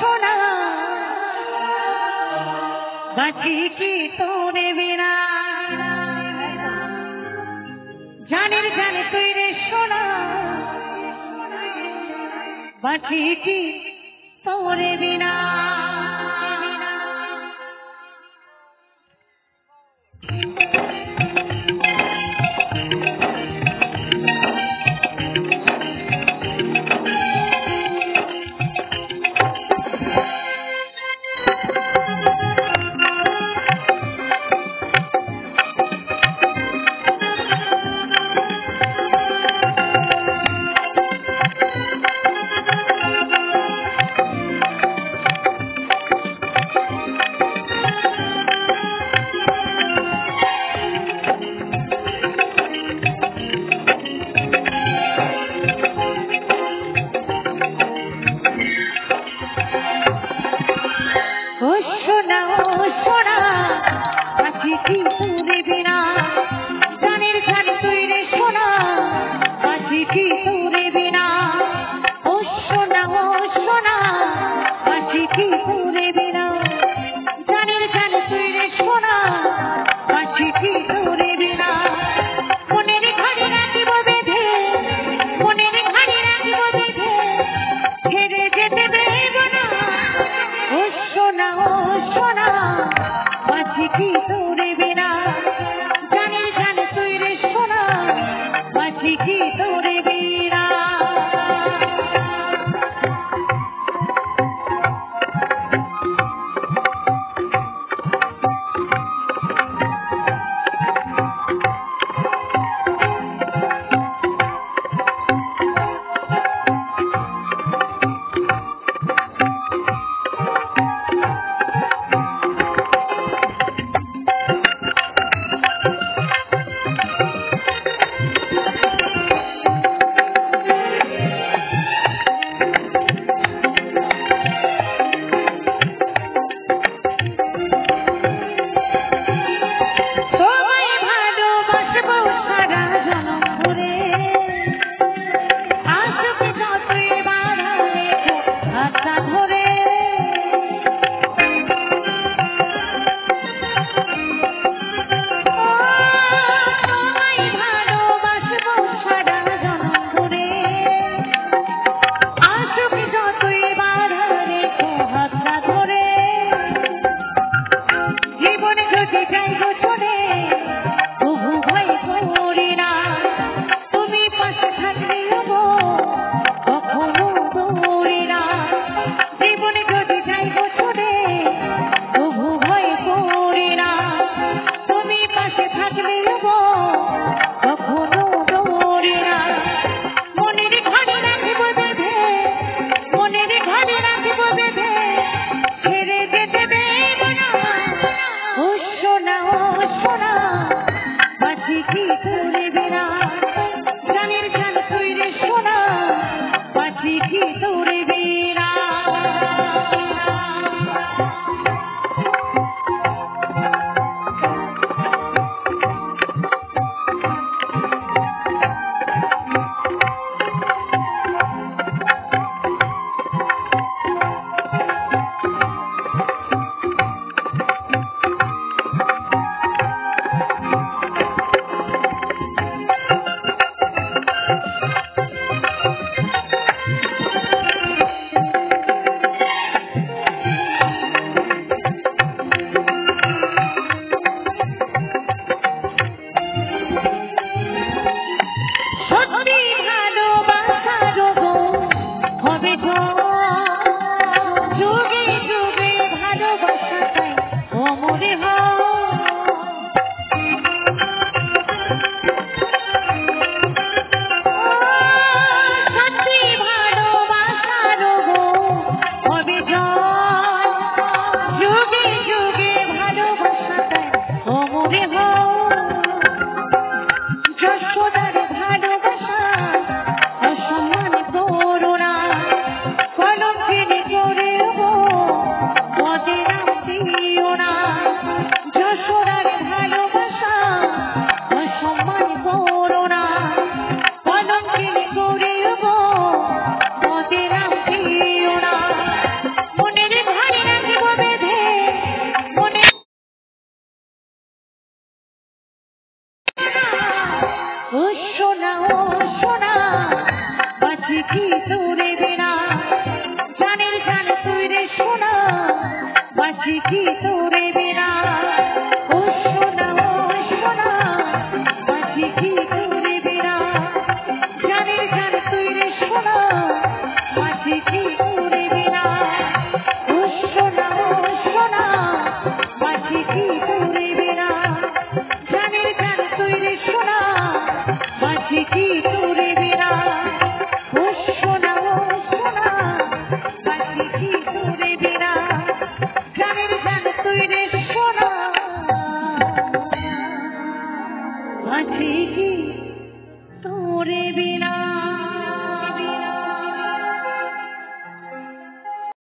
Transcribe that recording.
সোনা বাঁচি কি তোরে বিনা জানের জানে তুই রে সোনা বাঁচি কি তোরে বিনা তুই রে সোনা বাঁচি কি তোরে বিনা ও সোনা বাঁচি কি তোরে বিনা জানি জান তুই রে সোনা বাঁচি কি তোরে বিনা ও সোনা বাঁচি কি তোরে বিনা জানি জান তুই রে সোনা বাঁচি কি তোরে বিনা ও সোনা বাঁচি কি তোরে বিনা জানি জান তুই রে সোনা বাঁচি কি তোরে বিনা।